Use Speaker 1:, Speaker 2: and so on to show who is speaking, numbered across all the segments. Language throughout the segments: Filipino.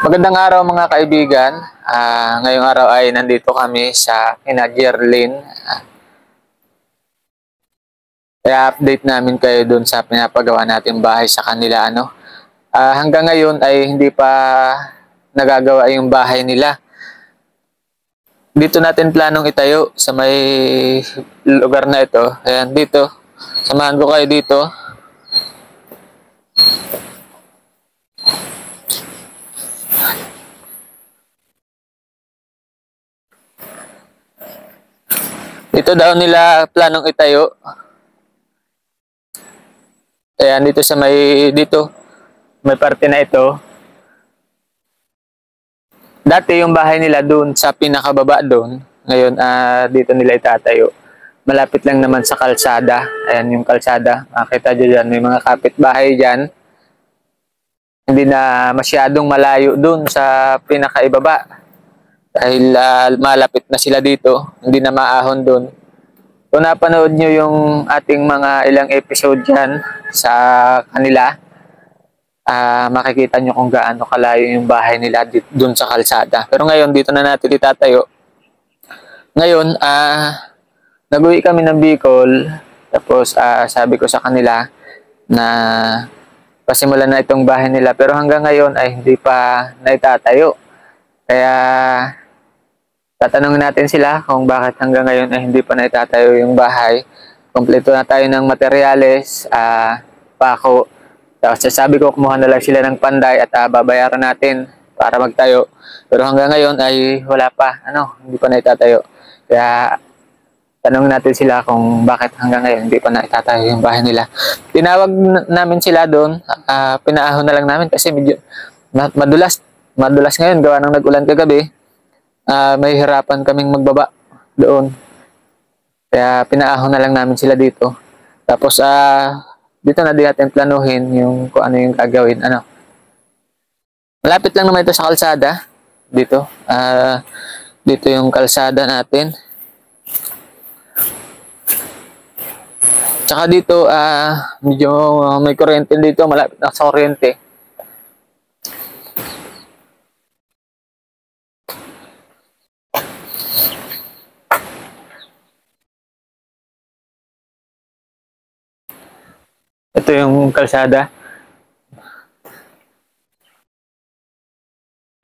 Speaker 1: Magandang araw mga kaibigan. Ngayong araw ay nandito kami sa kina Jerlyn. Kaya update namin kayo dun sa pinapagawa nating bahay sa kanila. Hanggang ngayon ay hindi pa nagagawa yung bahay nila. Dito natin planong itayo sa may lugar na ito. Ayan, dito. Samahan ko kayo dito. Dito daw nila planong itayo. Ayan, dito sa may parte na ito. Dati yung bahay nila doon sa pinakababa doon. Ngayon, dito nila itatayo. Malapit lang naman sa kalsada. Ayan yung kalsada. Makita nyo dyan, may mga kapitbahay dyan. Hindi na masyadong malayo doon sa pinakaibaba. Dahil malapit na sila dito. Hindi na maahon doon. Kung napanood nyo yung ating mga ilang episode dyan sa kanila, makikita nyo kung gaano kalayo yung bahay nila doon sa kalsada. Pero ngayon, dito na natin itatayo. Ngayon, nag-uwi kami ng Bicol. Tapos, sabi ko sa kanila na pasimulan na itong bahay nila. Pero hanggang ngayon ay hindi pa naitatayo. Kaya, tatanungin natin sila kung bakit hanggang ngayon ay hindi pa naitatayo yung bahay. Kompleto na tayo ng materyales, pako. Tapos sabi ko, kumuha na lang sila ng panday at babayaran natin para magtayo. Pero hanggang ngayon ay wala pa. Hindi pa naitatayo. Kaya tanong natin sila kung bakit hanggang ngayon hindi pa naitatayo yung bahay nila. Tinawag namin sila doon. Pinaahon na lang namin kasi medyo madulas. Madulas ngayon gawa ng nag-ulan kagabi. May hirapan kaming magbaba doon. Kaya pinaahon na lang namin sila dito. Tapos dito na din natin planuhin yung kung ano yung gagawin. Malapit lang naman ito sa kalsada. Dito. Dito yung kalsada natin. Tsaka dito, medyo may kuryente dito. Malapit na sa kuryente. Ito yung kalsada.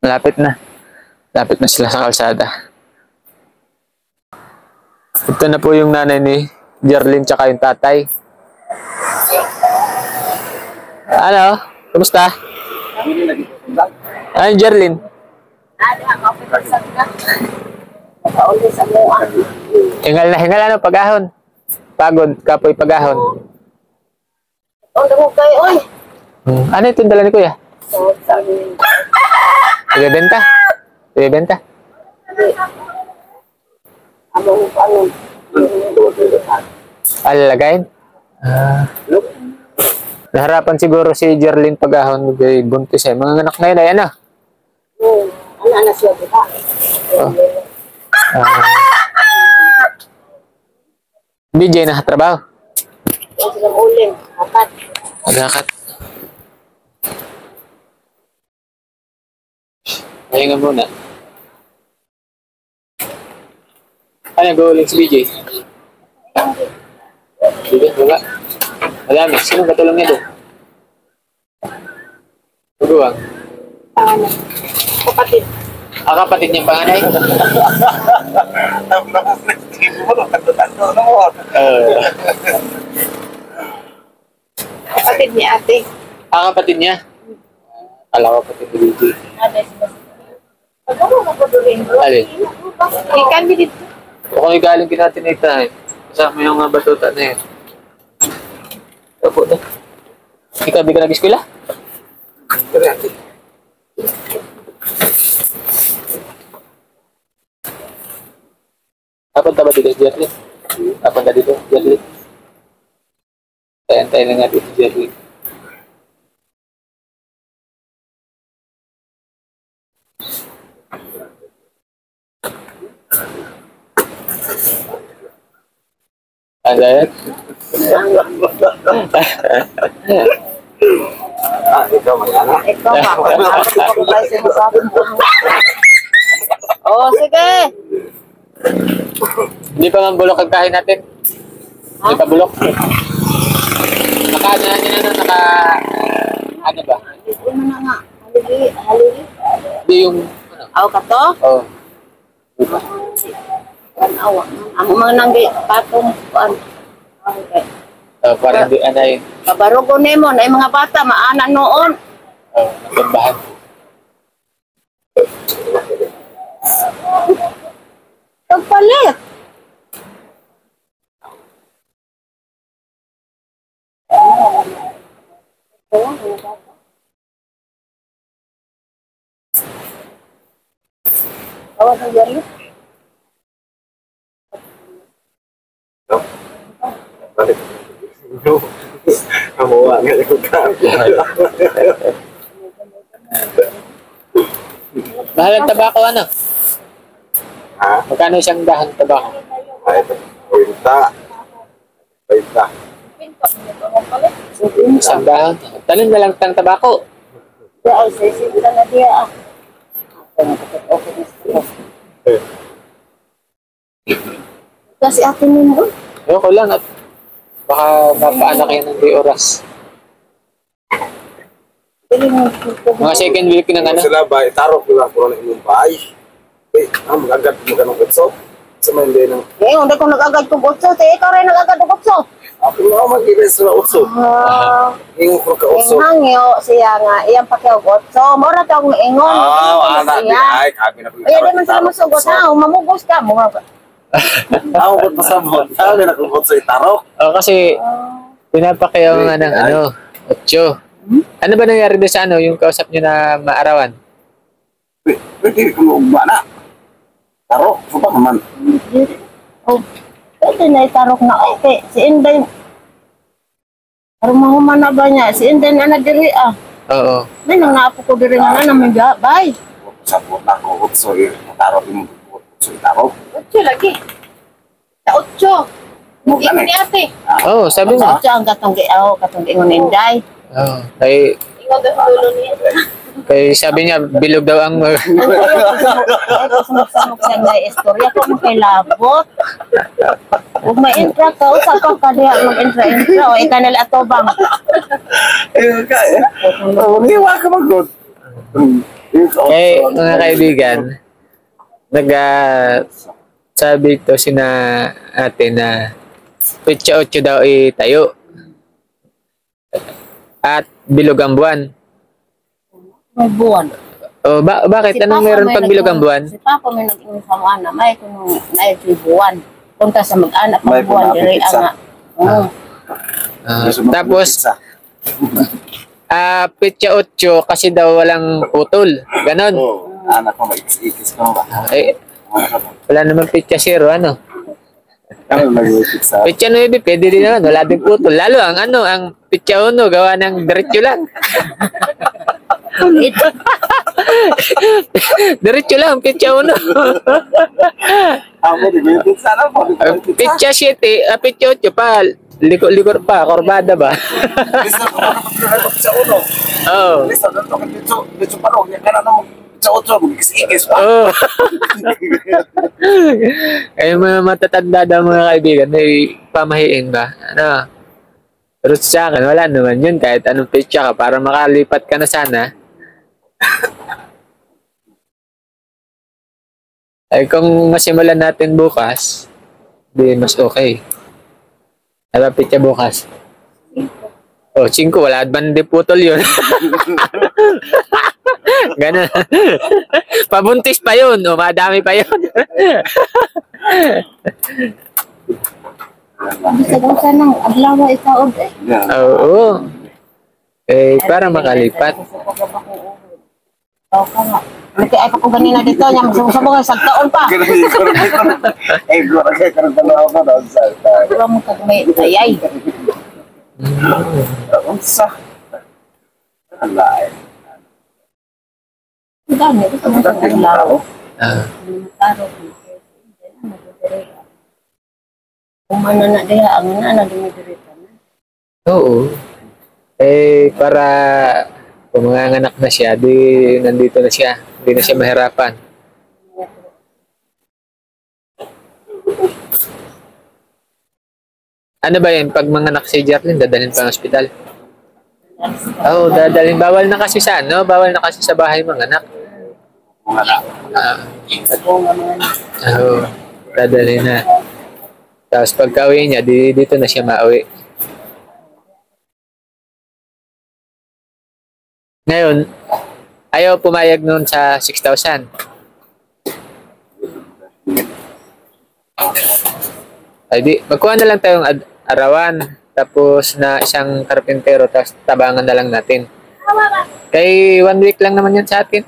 Speaker 1: Malapit na. Malapit na sila sa kalsada. Ito na po yung nanay ni Jerlyn tsaka yung tatay. Ano? Kumusta? Ano yung Jerlyn? Hingal pagahon. Pagod, kapoy pagahon. Ano ito yung dala ni Kuya? Ibebenta? Ibebenta? Alalagayin? Naharapan siguro si Jerlyn pagahon buntis eh. Mga anak na yun ay ano?
Speaker 2: Anak siya diba?
Speaker 1: BJ na trabaho?
Speaker 2: Silang uling, apat.
Speaker 1: Agakat. Pahinga muna. Ano nag-uuling si BJ? Sige, wala. Madami. Sino katulong niya doon? Tuguwang?
Speaker 2: Kapatid.
Speaker 1: Kapatid niyang panganay?
Speaker 2: Kapatid ni ate.
Speaker 1: Kapatid niya? Alam ko kapatid ni BJ.
Speaker 2: Pagkaroon ako doon bro.
Speaker 1: Alin?
Speaker 2: Ikan din dito.
Speaker 1: Kung galing kinatinita eh. Kasama yung batuta na yun. Opo na. Ikaw di ka nag-eskwela? Napunta ba dito si Jerry? Napunta dito, Jerry? Tayo na nga dito si Jerry. Ano yan?
Speaker 3: Ikaw mag-ana.
Speaker 2: Ikaw ba? Ako tayo sinasabi mo. Oh, sige.
Speaker 1: Hindi pa man bulok ang kain natin. Hindi pa bulok. Naka, ano ba?
Speaker 2: Ano na nga? Halili.
Speaker 1: Hindi yung, ano?
Speaker 2: Aw ka to?
Speaker 1: Oh. Diba?
Speaker 2: Awa. Ang mga nanggi patong kuan. Okay.
Speaker 1: Para hindi, ano yun.
Speaker 2: Kabarugo nimo na yung mga bata maana noon.
Speaker 1: Nagkambahan.
Speaker 2: Pagpalit. Awa na yari.
Speaker 3: Balik. Kamu nga yung
Speaker 1: Mahal ang tabako, ano?
Speaker 3: Ha?
Speaker 1: Magkano isang dahon tabako?
Speaker 3: Ay, pinta. Pinta.
Speaker 1: Isang dahon. Talon na lang tang tabako.
Speaker 2: Ya, ay sisita na dia. Kasi atin mo.
Speaker 1: Ayoko lang at baka mapaanak yan ng di oras. Mga second week ng ano?
Speaker 3: Sila ba, itarok nila kung ano yung bahay. Mag-agad mo ka ng kutso. Sa mga hindi ng...
Speaker 2: Eh, hindi ko nag-agad kong utso. Ikaw rin nag-agad kong utso.
Speaker 3: Ako nga mag-ibig sa utso. Ingo ko ka utso.
Speaker 2: Hangyo siya nga. Iyang pakiyaw utso. Mura tawag mo ingon.
Speaker 3: Anak di ay, kami na
Speaker 2: Ay, di man sila masugot na. Mamugos ka.
Speaker 3: Ako ba't pasabot? Kami na kung utso itarok.
Speaker 1: Oh, kasi pinapakiyaw nga ng ano, 8. Ano ba nangyari doon sa ano, yung kausap nyo na maarawan?
Speaker 3: Pwede ko mo na. Tarok, so ba naman?
Speaker 2: Oh, pwede na itarok na. Ay, si Inday. Parang mahuman na ba niya? Si Inday na diri ah.
Speaker 1: Oo.
Speaker 2: May nang naapo ko diri nga na naman bay.
Speaker 3: Sabot na ko utso itarok yung utso itarok.
Speaker 2: Utso lagi. Sa utso. Mugin ni ate.
Speaker 1: Oo, sabi mo.
Speaker 2: Utso ang katong ingon Inday.
Speaker 1: Oo. Kay,
Speaker 2: Ingon daw dulo niya.
Speaker 1: kay sabi niya, bilog daw ang...
Speaker 2: Sumugsamog siya nga istorya ko mo kay labot. Huwag ma-intra ka, usap ka diha mag-intra-intra. O ikanal ato bang.
Speaker 3: Niwa ka mag-good.
Speaker 1: Eh, mga kaibigan, sabi to sina ate na Petsa 8 daw itayo. At bilog ang buwan.
Speaker 2: May buwan.
Speaker 1: O, bakit? Anong meron pag bilog ang buwan?
Speaker 2: Si Papa may nag-ingon sa mga na may kunong na buwan. Punta sa mag-anak
Speaker 3: May
Speaker 2: ng buwan diri
Speaker 3: pizza.
Speaker 2: nga.
Speaker 1: Tapos, Petsa 8 kasi daw walang putol. Ganon.
Speaker 3: Anak ko, mag-ikis ko ba?
Speaker 1: Eh, wala naman Petsa 0, ano?
Speaker 3: Ano nag-ikis
Speaker 1: Petsa 9, pwede din naman. Wala din putol. Lalo ang ano, ang Petsa 1, gawa ng diretso lang. Diretso lang, Petsa 1.
Speaker 3: Ako, nag-ikis sana po.
Speaker 1: Petsa 7, Petsa 8 pa. Likor pa, korbada ba?
Speaker 3: Lisa ko na sa uno.
Speaker 1: Oo.
Speaker 3: Lisa, dito ka dito parang. Yan ka na naman sa utro, mag-ikis pa.
Speaker 1: Oo. Kaya mga matatanda daw mga kaibigan, may pamahiin ba? Ano? Pero sa akin, wala naman yun. Kahit anong petsa ka, para makalipat ka na sana. Ay kung masimulan natin bukas, di mas okay. Ano petsa bukas? Oh, 5, wala bandi putol yun. Ganun. Pabuntis pa yun, o madami pa yun.
Speaker 2: Bisa daw sa nang adlaw itaod eh.
Speaker 1: Oo. Eh, para makalipat.
Speaker 2: Oo ka nga. Hindi ay ko ganina dito niya magsubog sa taon pa.
Speaker 3: Eh, gura kayo karang tanaw ko daw sa.
Speaker 2: Wala mo kag may ayay.
Speaker 3: Unsa? Alay.
Speaker 2: Dami ko sa adlaw. Taro. Umana na diha ang na dumidirita na.
Speaker 1: Oo. Eh, para Kung manganganak na siya, di nandito na siya. Hindi na siya mahirapan. Ano ba yun? Pag manganak si Jarlin, dadalhin pa ng ospital? Oo, dadalhin. Bawal na kasi sa ano? Bawal na kasi sa bahay manganak.
Speaker 3: Mga na.
Speaker 1: Oo, dadalhin na. Tapos pagka uwi niya, dito na siya mauwi. Ngayon, ayaw pumayag noon sa 6,000. Ay di, magkuha na lang tayong arawan. Tapos na isang karpintero, tapos tabangan na lang natin. Kay 1 week lang naman yan sa atin.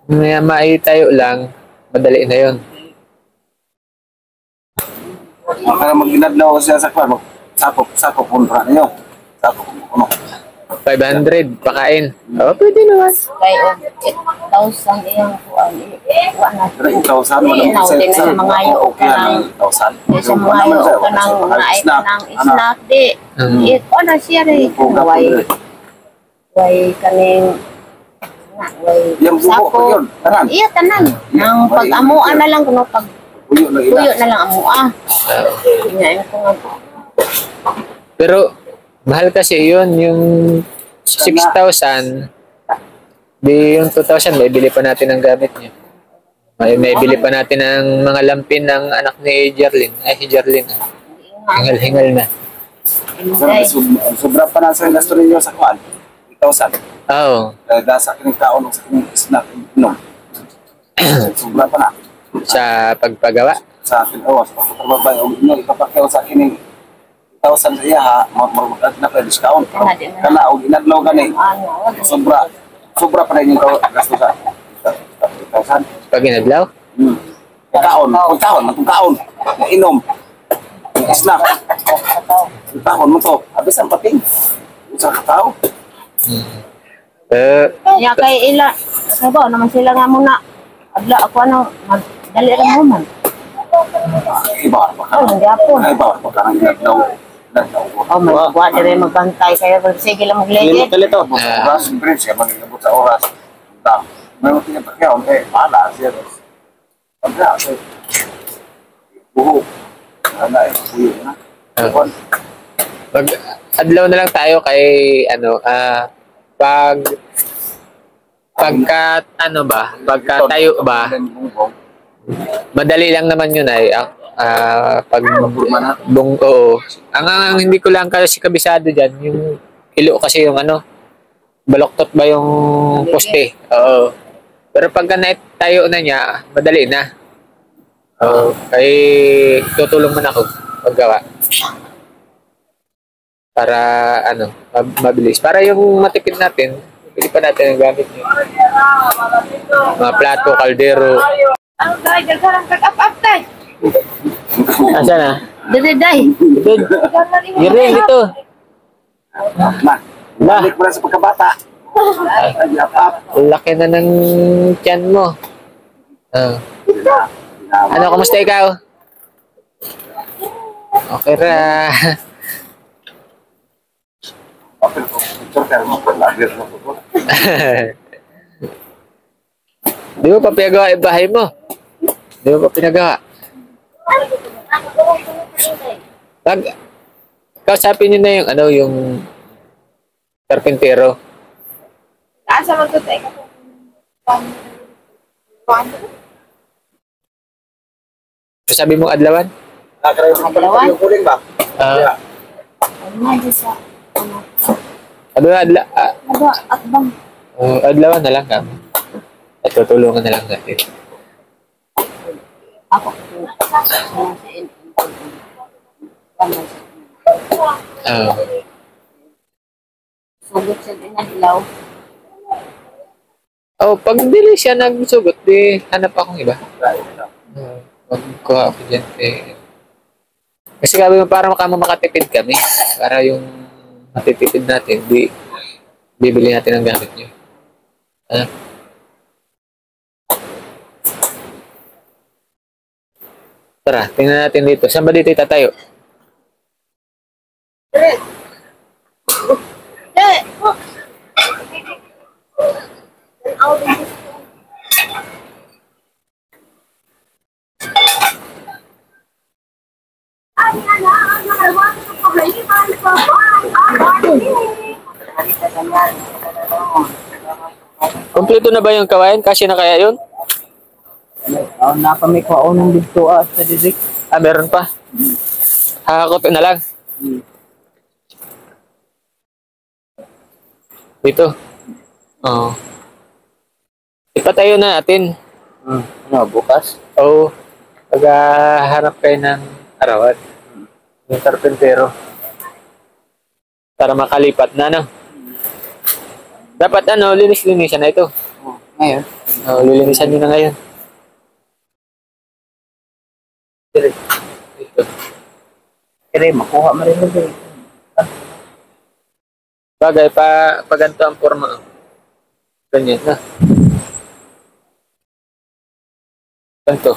Speaker 1: May maitayo lang, madali na yun.
Speaker 3: Para mag-inadlaw siya sa kwan, sakop punta niyo. Sakop puno.
Speaker 1: 500, pakain. Oo, pwede naman.
Speaker 2: Kay 8,000 iyang kuan. Kuan na.
Speaker 3: Pero 1,000 mo lang
Speaker 2: Nautin na sa mga yung kanang
Speaker 3: 1,000.
Speaker 2: sa mga yung kanang naay kanang snack di. Ito na siya rin. Way kaning
Speaker 3: Yung bubo ko yun, tanan.
Speaker 2: Iya tanan. Nang pag-amuan na lang kuno pag
Speaker 3: Puyo na
Speaker 2: tuyo
Speaker 3: ila.
Speaker 2: na lang amua. Ngayon ko nga
Speaker 1: Pero, mahal kasi yun, yung 6,000, di yung 2,000, may bili pa natin ng gamit niya. May bili pa natin ng mga lampin ng anak ni Jarlin. Ay, si Jarlin. Hingal-hingal na.
Speaker 3: Sobra pa na sa gasto ninyo sa kwan. 1,000.
Speaker 1: Oo.
Speaker 3: Dasa kining kaon sa kining snack no. Sobra pa na.
Speaker 1: Sa pagpagawa.
Speaker 3: Sa akin sa pagtrabaho og inyo ipapakyaw sa kining 1,000 sa iya ha, mag na ka discount. Kana og inadlaw gani. Sobra. Sobra pa rin yung gasto sa 1,000.
Speaker 1: Pag inadlaw.
Speaker 3: Kaon, kaon, inom. Snack. Tahon mo to. Abis ang pating. Sa tao.
Speaker 2: ya kay ila. Sabaw naman sila nga muna. Adla ako ano, dali ra mo man.
Speaker 3: Iba pa ka.
Speaker 2: Oh, hindi ako.
Speaker 3: Iba pa ka nang inadlaw.
Speaker 2: Oh, magwa dire magbantay kaya sige lang maglegit.
Speaker 3: Oras, bridge, kaya mag-inabot sa oras. May mga pinapakyaw, paala siya. Pagka, buho. Ano buho na.
Speaker 1: Pag adlaw na lang tayo kay pagka tayo ba, madali lang naman yun ay oo. Ang hindi ko lang kasi kabisado diyan, yung ilo kasi yung baloktot ba yung poste. Oo. Pero pagka tayo na niya, madali na. Oo. Kay tutulong man ako paggawa. Para mabilis. Para yung matipid natin, pili pa natin ang gamit niyo. Mga plato, kaldero.
Speaker 2: Ano tayo daghan kag-up tay.
Speaker 1: Asa na?
Speaker 2: Dire day.
Speaker 1: Dire dito.
Speaker 3: Na, balik mo na sa pagkabata. Ay, up.
Speaker 1: Laki na ng tiyan mo. Ano, kamusta ikaw? Okay ra.
Speaker 3: Picture ka mo, lagir mo po.
Speaker 1: Di mo pa pinagawa yung bahay mo? Di mo pa pinagawa? Pag kausapin nyo na yung karpintero.
Speaker 2: Asa man to tay?
Speaker 1: Sabi mong adlawan?
Speaker 3: Nakarayo yung kuling ba?
Speaker 2: Ano sa atbang.
Speaker 1: Adlawan na lang kami. At tutulungan na lang natin.
Speaker 2: Ako. Sugot sa dinadlaw.
Speaker 1: Pag dili siya nagsugot, di hanap akong iba. Magkuha ako dyan. Kasi sabi mo, para makatipid kami. Para yung matitipid natin, bibili natin ang gamit nyo. Tara, tingnan natin dito. Saan ba dito itatayo? Kompleto na ba yung kawain? Kasi na kaya yun?
Speaker 2: Napamay ko unang dito sa didik.
Speaker 1: Ah, meron pa. Hahakot na lang. Dito. Oo. Ipatayo na natin.
Speaker 3: Bukas.
Speaker 1: Oo. Paghahanap kayo ng arawan. Yung karpentero. Para makalipat na, no? Dapat linis-linisan na ito.
Speaker 3: Ngayon.
Speaker 1: Oo, lilinisan nyo na ngayon. Dito.
Speaker 3: Kaya makuha mo rin ito.
Speaker 1: Bagay, pa ganito ang forma. Ganyan na. Ganito.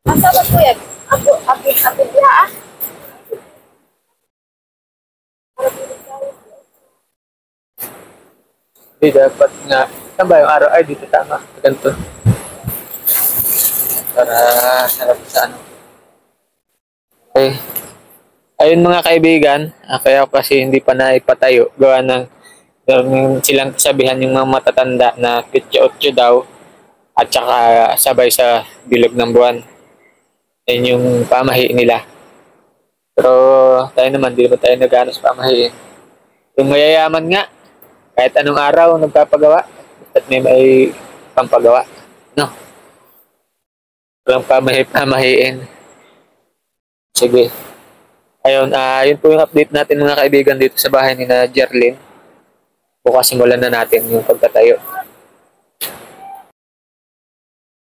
Speaker 2: Asa ba po yan? Apit diha ah.
Speaker 1: Hindi, dapat nga. Saan ba yung araw? Ay, dito tama. Ganito. Para harap sa ano. Okay. Ayun mga kaibigan, kaya kasi hindi pa naipatayo. Gawa ng silang kasabihan yung mga matatanda na 28 daw at saka sabay sa bilog ng buwan. Yan yung pamahi nila. Pero tayo naman, di ba tayo nag-ano sa pamahi? Yung mayayaman nga, kahit anong araw nagpapagawa at may pampagawa. No? Walang pamahiin. Sige. Ayun, yun po yung update natin mga kaibigan dito sa bahay ni na Jerlyn. Bukas simulan na natin yung pagtatayo.